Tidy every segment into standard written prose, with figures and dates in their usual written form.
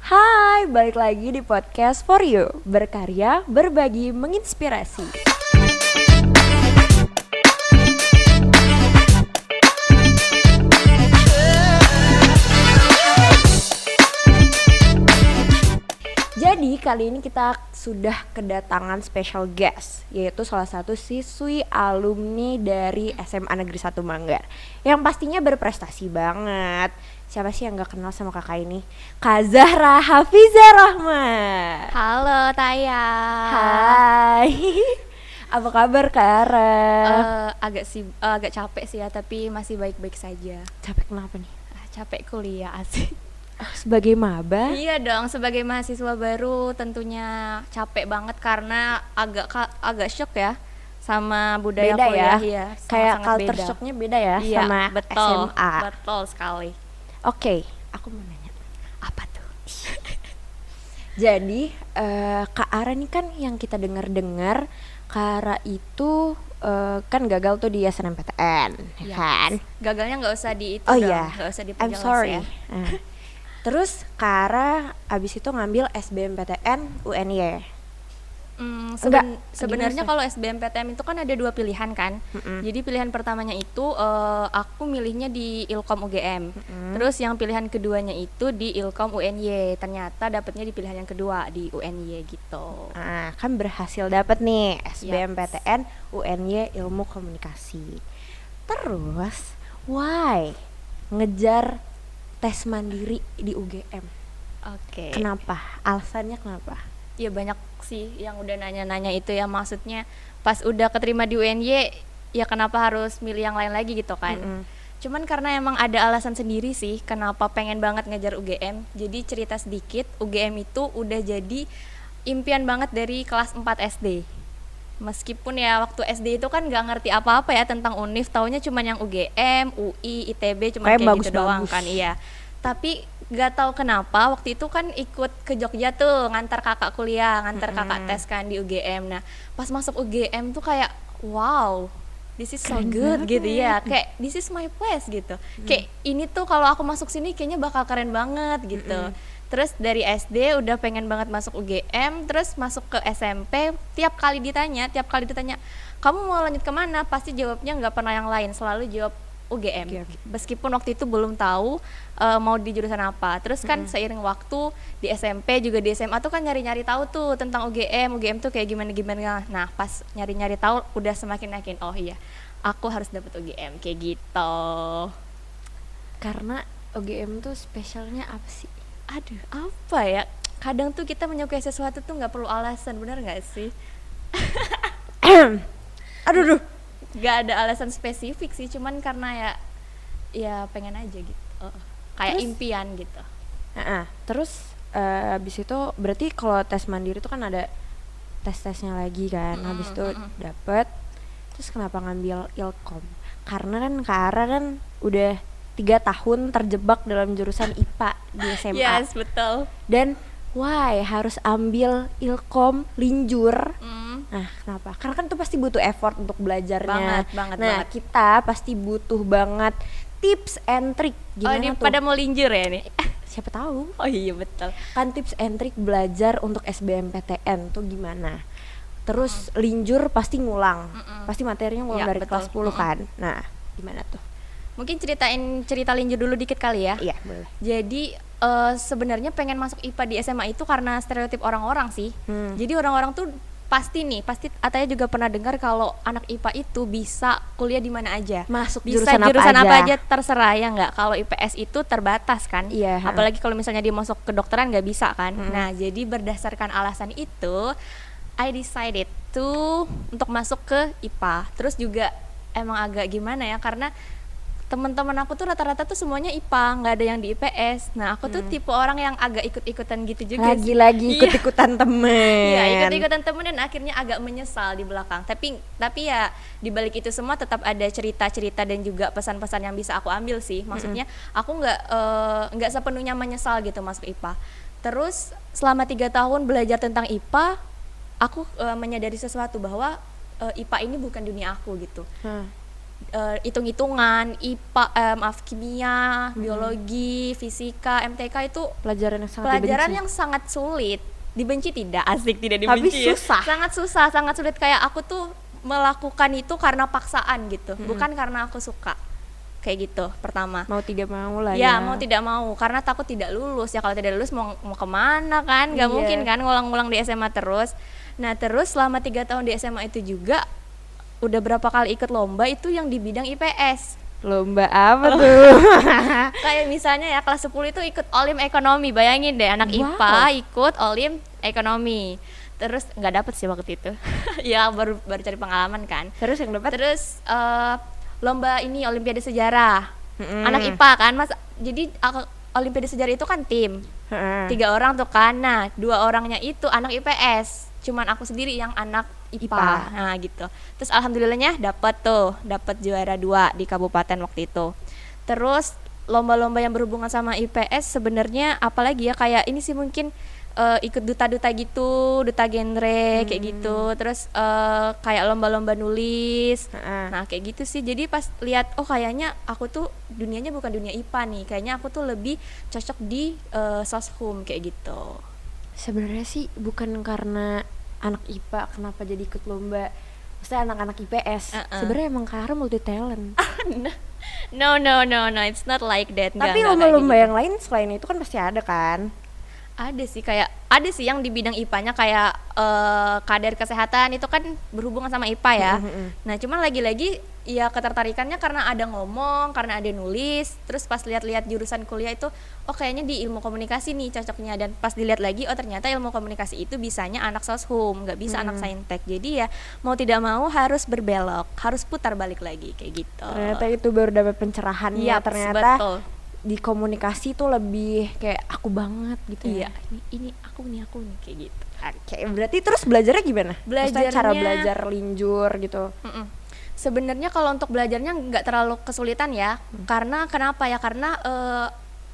Hai, balik lagi di podcast For You. Berkarya, berbagi, menginspirasi. Jadi kali ini kita sudah kedatangan special guest, yaitu salah satu siswi alumni dari SMA Negeri 1 Manggar, yang pastinya berprestasi banget. Siapa sih yang gak kenal sama kakak ini? Kak Zahra Hafizah Rahma. Halo Taya. Hai. Apa kabar Kak Ara? Agak capek sih ya, tapi masih baik-baik saja. Capek kenapa nih? Capek kuliah asik. Sebagai maba? Iya dong, sebagai mahasiswa baru tentunya capek banget karena agak shock ya sama budaya Beda kuliah ya? ya. Kayak sangat-sangat culture beda. shocknya beda ya Iya, sama betul, SMA. betul sekali. Oke, aku mau nanya. Apa tuh? Jadi Kak Ara nih kan yang kita dengar-dengar, Kak Ara itu kan gagal tuh di SNMPTN, ya Yes. kan? Gagalnya nggak usah di itu Oh dong, iya, nggak usah I'm diperjelas sorry. ya. Terus Kak Ara abis itu ngambil SBMPTN UNY. Sebenarnya gimana, kalau SBMPTN itu kan ada dua pilihan kan. Mm-mm. Jadi pilihan pertamanya itu aku milihnya di Ilkom UGM. Terus yang pilihan keduanya itu di Ilkom UNY. Ternyata dapetnya di pilihan yang kedua di UNY gitu. Nah, kan berhasil dapet nih SBMPTN UNY Ilmu Komunikasi. Terus, why ngejar tes mandiri di UGM? Oke. Kenapa? Alasannya kenapa? Ya banyak sih yang udah nanya-nanya itu ya, maksudnya pas udah keterima di UNY ya kenapa harus milih yang lain lagi gitu kan. Cuman karena emang ada alasan sendiri sih kenapa pengen banget ngejar UGM. Jadi cerita sedikit, UGM itu udah jadi impian banget dari kelas 4 SD. Meskipun ya waktu SD itu kan gak ngerti apa-apa ya tentang univ, taunya cuma yang UGM, UI, ITB, cuma Kayak kayak gitu doang bagus-bagus. kan. Iya. Tapi gak tahu kenapa waktu itu kan ikut ke Jogja tuh ngantar kakak kuliah, ngantar kakak tes kan di UGM. Nah pas masuk UGM tuh kayak wow, this is so Keren good banget. gitu ya, kayak this is my place gitu. Kayak ini tuh kalau aku masuk sini kayaknya bakal keren banget gitu. Terus dari SD udah pengen banget masuk UGM, terus masuk ke SMP, tiap kali ditanya kamu mau lanjut kemana, pasti jawabnya nggak pernah yang lain, selalu jawab UGM. Oke. Meskipun waktu itu belum tahu mau di jurusan apa. Terus kan seiring waktu di SMP juga di SMA tuh kan nyari-nyari tahu tuh tentang UGM tuh kayak gimana. Nah, pas nyari-nyari tahu udah semakin yakin, oh iya, aku harus dapet UGM kayak gitu. Karena UGM tuh spesialnya apa sih? Aduh, apa ya? Kadang tuh kita menyukai sesuatu tuh nggak perlu alasan, benar nggak sih? Aduh. Gak ada alasan spesifik sih, cuman karena ya pengen aja gitu. Kayak Terus? impian gitu. Terus habis itu berarti kalau tes mandiri itu kan ada tes-tesnya lagi kan. Habis itu dapet. Terus kenapa ngambil Ilkom? Karena kan Kak Ara kan udah 3 tahun terjebak dalam jurusan IPA di SMA. Yes, betul. Dan why harus ambil Ilkom linjur? Nah, kenapa? Karena kan itu pasti butuh effort untuk belajarnya. Banget. Kita pasti butuh banget tips and trick. Gimana ini tuh? pada mau linjur ya nih? Siapa tahu? Oh iya betul. Kan tips and trick belajar untuk SBMPTN tuh gimana? Terus linjur pasti ngulang. Pasti materinya ngulang Ya, dari betul. kelas 10 kan. Nah, gimana tuh? Mungkin ceritain cerita linjur dulu dikit kali ya. Iya, boleh. Jadi sebenarnya pengen masuk IPA di SMA itu karena stereotip orang-orang sih. Jadi orang-orang tuh pasti Ataya juga pernah dengar kalau anak IPA itu bisa kuliah di mana aja. Masuk Bisa jurusan apa aja. terserah ya nggak. Kalau IPS itu terbatas kan. Iya, Apalagi kalau misalnya dia masuk kedokteran nggak bisa kan. Nah, jadi berdasarkan alasan itu I decided untuk masuk ke IPA. Terus juga emang agak gimana ya, karena teman-teman aku tuh rata-rata tuh semuanya IPA, nggak ada yang di IPS. Nah, aku tuh tipe orang yang agak ikut-ikutan gitu juga sih. Lagi-lagi Iya. ikut-ikutan temen. Iya, ikut-ikutan temen dan akhirnya agak menyesal di belakang. Tapi ya di balik itu semua tetap ada cerita-cerita dan juga pesan-pesan yang bisa aku ambil sih. Maksudnya aku nggak sepenuhnya menyesal gitu masuk IPA. Terus selama 3 tahun belajar tentang IPA, aku menyadari sesuatu bahwa IPA ini bukan dunia aku gitu. hitung-hitungan, IPA, kimia, biologi, fisika, MTK itu Pelajaran yang sangat pelajaran dibenci. yang sangat sulit. Dibenci tidak, asik tidak Tapi dibenci. susah. Sangat susah, sangat sulit, kayak aku tuh melakukan itu karena paksaan gitu, bukan karena aku suka. Kayak gitu pertama. Mau tidak mau lah Ya, ya. mau tidak mau, karena takut tidak lulus. Ya kalau tidak lulus mau kemana kan? Gak Iya. mungkin kan ngulang-ngulang di SMA terus. Nah terus selama 3 tahun di SMA itu juga udah berapa kali ikut lomba itu yang di bidang IPS. Lomba apa tuh? Kayak misalnya ya kelas 10 itu ikut Olim Ekonomi. Bayangin deh anak Wow. IPA ikut Olim Ekonomi. Terus nggak dapet sih waktu itu. Ya baru cari pengalaman kan. Terus yang dapat? Terus lomba ini Olimpiade Sejarah. Mm-mm. Anak IPA kan, Mas. Jadi Olimpiade Sejarah itu kan tim. Heeh. 3 orang tuh kan. Nah, 2 orangnya itu anak IPS. Cuman aku sendiri yang anak IPA. IPA. Nah, gitu. Terus alhamdulillahnya dapat juara 2 di kabupaten waktu itu. Terus lomba-lomba yang berhubungan sama IPS sebenarnya apalagi ya, kayak ini sih mungkin ikut duta-duta gitu, duta genre kayak gitu. Terus kayak lomba-lomba nulis. Heeh. Nah, kayak gitu sih. Jadi pas lihat oh kayaknya aku tuh dunianya bukan dunia IPA nih. Kayaknya aku tuh lebih cocok di soshum kayak gitu. Sebenarnya sih bukan karena anak IPA kenapa jadi ikut lomba. Maksudnya anak-anak IPS. Sebenarnya emang Kara multi talent. No, it's not like that. Tapi Nggak lomba-lomba kayak gitu. yang lain selain itu kan pasti ada kan? Ada sih yang di bidang IPA-nya kayak kader kesehatan itu kan berhubungan sama IPA ya. Nah, cuman lagi-lagi ya ketertarikannya karena ada ngomong, karena ada nulis. Terus pas lihat-lihat jurusan kuliah itu, oh kayaknya di ilmu komunikasi nih cocoknya. Dan pas dilihat lagi, oh ternyata ilmu komunikasi itu bisanya anak soshum, nggak bisa anak saintek. Jadi ya mau tidak mau harus berbelok, harus putar balik lagi kayak gitu. Ternyata itu baru dapat pencerahannya. Yaps, Ternyata betul. di komunikasi tuh lebih kayak aku banget gitu Iya, ya. ini aku nih kayak gitu. Oke, berarti terus belajarnya gimana? Maksudnya cara Belajarnya- belajar linjur gitu. Sebenarnya kalau untuk belajarnya nggak terlalu kesulitan ya, karena kenapa ya? Karena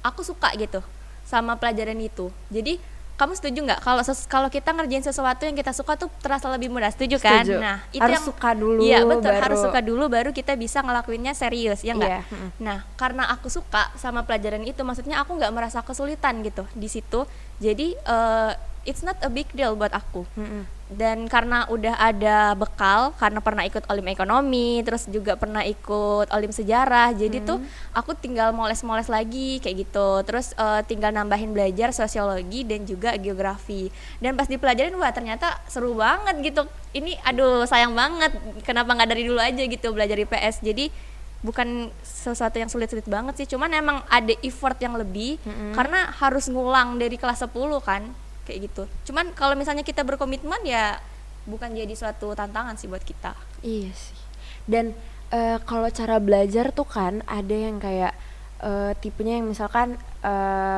aku suka gitu sama pelajaran itu. Jadi kamu setuju nggak kalau kita ngerjain sesuatu yang kita suka tuh terasa lebih mudah? Setuju kan? Setuju. Nah itu Harus yang suka dulu, Iya betul, baru- harus suka dulu baru kita bisa ngelakuinnya serius ya nggak? Iya, Nah karena aku suka sama pelajaran itu, maksudnya aku nggak merasa kesulitan gitu di situ. Jadi it's not a big deal buat aku. Dan karena udah ada bekal, karena pernah ikut Olim Ekonomi, terus juga pernah ikut Olim Sejarah, jadi tuh aku tinggal moles-moles lagi kayak gitu. Terus tinggal nambahin belajar sosiologi dan juga geografi. Dan pas dipelajarin, wah ternyata seru banget gitu. Ini aduh sayang banget, kenapa nggak dari dulu aja gitu belajar IPS. Jadi bukan sesuatu yang sulit-sulit banget sih, cuman emang ada effort yang lebih karena harus ngulang dari kelas 10 kan. Kayak gitu. Cuman kalau misalnya kita berkomitmen ya bukan jadi suatu tantangan sih buat kita. Iya sih. Dan kalau cara belajar tuh kan ada yang kayak tipenya yang misalkan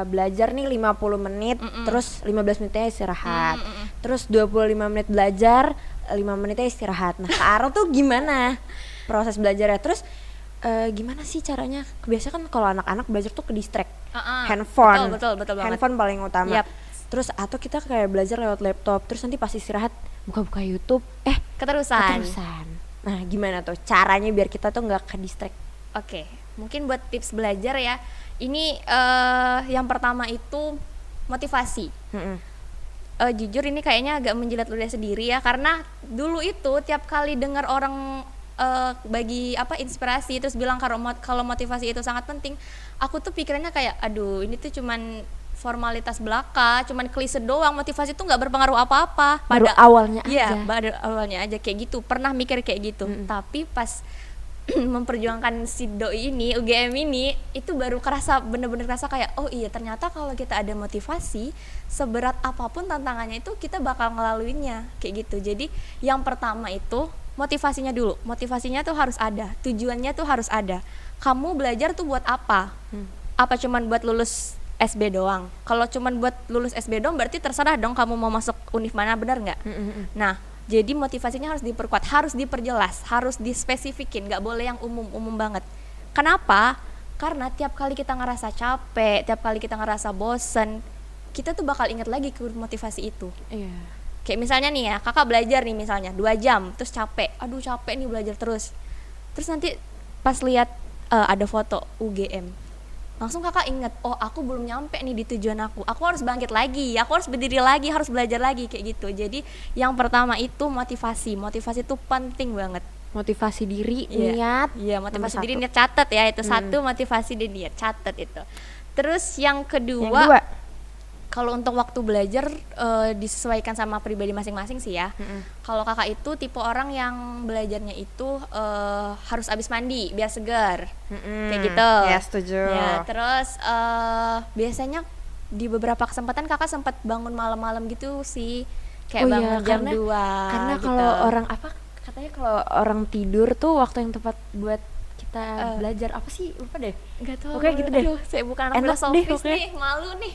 belajar nih 50 menit, terus 15 menitnya istirahat. Terus 25 menit belajar, 5 menitnya istirahat. Nah, sekarang tuh gimana proses belajarnya? Terus gimana sih caranya? Biasanya kan kalau anak-anak belajar tuh ke distract. Handphone. Betul banget. Handphone paling utama. Yap. Terus atau kita kayak belajar lewat laptop, terus nanti pas istirahat buka-buka YouTube, Keterusan. Nah, gimana tuh caranya biar kita tuh nggak ke distract? Oke, mungkin buat tips belajar ya. Ini yang pertama itu motivasi. Jujur ini kayaknya agak menjilat ludah sendiri ya, karena dulu itu tiap kali dengar orang bagi inspirasi terus bilang kalau motivasi itu sangat penting, aku tuh pikirannya kayak aduh ini tuh cuman formalitas belaka, cuman klise doang, motivasi itu nggak berpengaruh apa-apa. Baru awalnya Iya, aja. baru awalnya aja kayak gitu. Pernah mikir kayak gitu. Tapi pas memperjuangkan si doi ini, UGM ini, itu baru bener-bener kerasa kayak oh iya ternyata kalau kita ada motivasi, seberat apapun tantangannya itu kita bakal ngelaluinnya kayak gitu. Jadi yang pertama itu motivasinya dulu. Motivasinya tuh harus ada, tujuannya tuh harus ada. Kamu belajar tuh buat apa? Apa cuman buat lulus SB doang? Kalau cuman buat lulus SB doang berarti terserah dong kamu mau masuk univ mana, benar nggak? Nah, jadi motivasinya harus diperkuat, harus diperjelas, harus dispesifikin, nggak boleh yang umum banget. Kenapa? Karena tiap kali kita ngerasa capek, tiap kali kita ngerasa bosen, kita tuh bakal inget lagi ke motivasi itu. Iya. Kayak misalnya nih ya, kakak belajar nih misalnya 2 jam, terus capek, aduh capek nih belajar terus nanti pas lihat ada foto UGM, langsung kakak inget, oh aku belum nyampe nih di tujuan aku harus bangkit lagi, aku harus berdiri lagi, harus belajar lagi kayak gitu. Jadi yang pertama itu motivasi itu penting banget. Motivasi diri, Iya. niat. Iya, motivasi nomor diri, satu. niat, catat ya, itu satu, motivasi dan niat, catat itu. Terus yang Yang kedua, kedua, kalau untuk waktu belajar disesuaikan sama pribadi masing-masing sih ya. Kalau kakak itu tipe orang yang belajarnya itu harus abis mandi biar segar, kayak gitu. Ya, setuju. Ya, terus biasanya di beberapa kesempatan kakak sempat bangun malam-malam gitu sih, kayak Oh iya, bangun jam karena- 2 Karena gitu. kalau orang apa katanya kalau orang tidur tuh waktu yang tepat buat kita belajar apa sih, lupa deh. Nggak tahu. Oke, gitu deh. Aduh, saya bukan anak Enak deh, filosofis oke. nih, malu nih.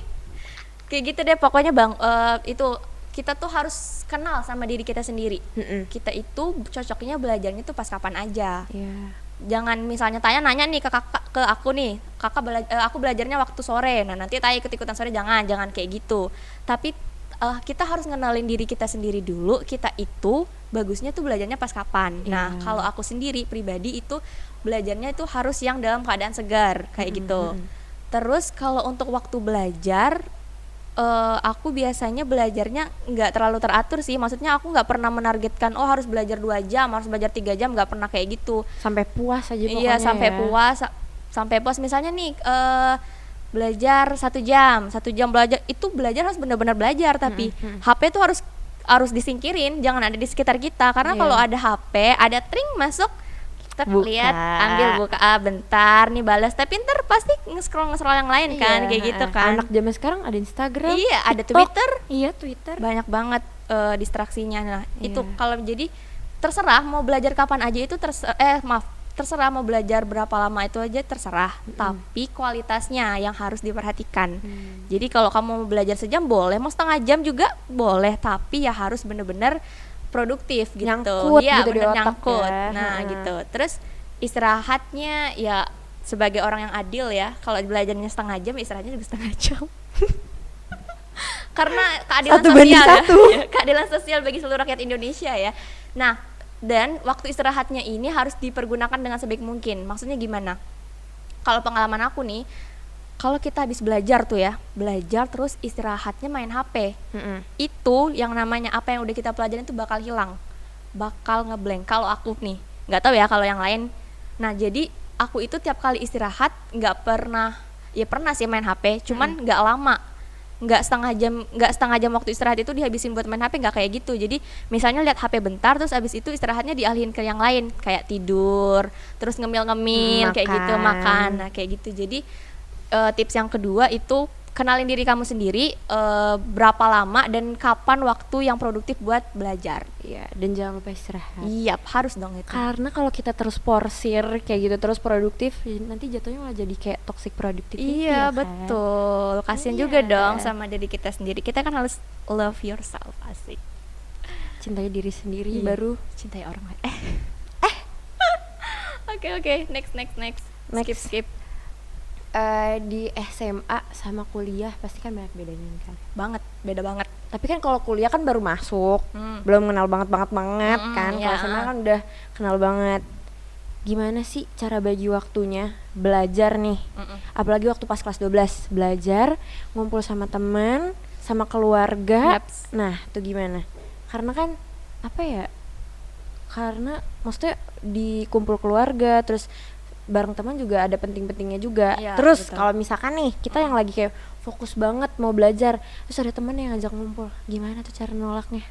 Kayak gitu deh pokoknya bang. Itu kita tuh harus kenal sama diri kita sendiri. Kita itu cocoknya belajarnya tuh pas kapan aja. Iya. Jangan misalnya nanya nih ke kakak, ke aku nih, aku belajarnya waktu sore. Nah nanti tanya ikut-ikutan sore, jangan kayak gitu. Tapi kita harus ngenalin diri kita sendiri dulu. Kita itu bagusnya tuh belajarnya pas kapan. Nah Iya. kalau aku sendiri pribadi itu belajarnya itu harus yang dalam keadaan segar kayak gitu. Terus kalau untuk waktu belajar, aku biasanya belajarnya nggak terlalu teratur sih. Maksudnya aku nggak pernah menargetkan oh harus belajar 2 jam, harus belajar 3 jam, nggak pernah kayak gitu. Sampai puas aja pokoknya. Iya, sampai ya. puas, sampai puas. Misalnya nih belajar 1 jam belajar, itu belajar harus benar-benar belajar. Tapi HP tuh harus disingkirin, jangan ada di sekitar kita. Karena Iya. kalau ada HP, ada tring masuk, kita Buka. lihat, ambil, buka, bentar nih balas. Tapi ntar pasti nge-scroll yang lain kan, Iya, kayak gitu kan. Anak zaman sekarang ada Instagram. Iya, ada TikTok. Twitter. Iya, Twitter. Banyak banget distraksinya. Nah itu Iya. kalau jadi terserah mau belajar kapan aja itu terserah mau belajar berapa lama itu aja terserah. Tapi kualitasnya yang harus diperhatikan. Jadi kalau kamu mau belajar sejam boleh, mau setengah jam juga boleh, tapi ya harus bener-bener produktif gitu. Nyangkut Iya, gitu di bener otak nyangkut. ya. Nah gitu. Terus istirahatnya ya sebagai orang yang adil ya, kalau belajarnya setengah jam, istirahatnya juga setengah jam. Karena keadilan 1:1. sosial ya. Iya, keadilan sosial bagi seluruh rakyat Indonesia ya. Nah, dan waktu istirahatnya ini harus dipergunakan dengan sebaik mungkin. Maksudnya gimana? Kalau pengalaman aku nih, kalau kita habis belajar tuh ya, belajar terus istirahatnya main HP, itu yang namanya apa yang udah kita pelajarin itu bakal hilang, bakal ngeblank. Kalau aku nih, nggak tahu ya kalau yang lain. Nah jadi aku itu tiap kali istirahat nggak pernah, ya pernah sih main HP, cuman nggak lama, nggak setengah jam waktu istirahat itu dihabisin buat main HP, nggak kayak gitu. Jadi misalnya lihat HP bentar, terus abis itu istirahatnya dialihin ke yang lain, kayak tidur, terus ngemil-ngemil, kayak gitu, makan, nah kayak gitu. Jadi tips yang kedua itu kenalin diri kamu sendiri, berapa lama dan kapan waktu yang produktif buat belajar. Iya, dan jangan lupa istirahat. Iya, harus dong itu. Karena kalau kita terus porsir kayak gitu terus produktif, nanti jatuhnya malah jadi kayak toxic productivity. Iya, ya kan? betul. Kasian Iya. juga dong sama diri kita sendiri. Kita kan harus love yourself, asik. Cintai diri sendiri Iya. baru Cintai orang lain. Oke, next. Next. Skip. di SMA sama kuliah pasti kan banyak bedanya kan. Beda banget. Tapi kan kalau kuliah kan baru masuk, belum kenal banget kan. Iya. Kalau SMA kan udah kenal banget. Gimana sih cara bagi waktunya belajar nih? Apalagi waktu pas kelas 12 belajar, ngumpul sama teman, sama keluarga. Yaps. Nah, itu gimana? Karena kan apa ya? Karena maksudnya di kumpul keluarga terus bareng teman juga ada penting-pentingnya juga. Iya, Terus betul. kalau misalkan nih kita yang lagi kayak fokus banget mau belajar, terus ada teman yang ngajak ngumpul, gimana tuh cara nolaknya?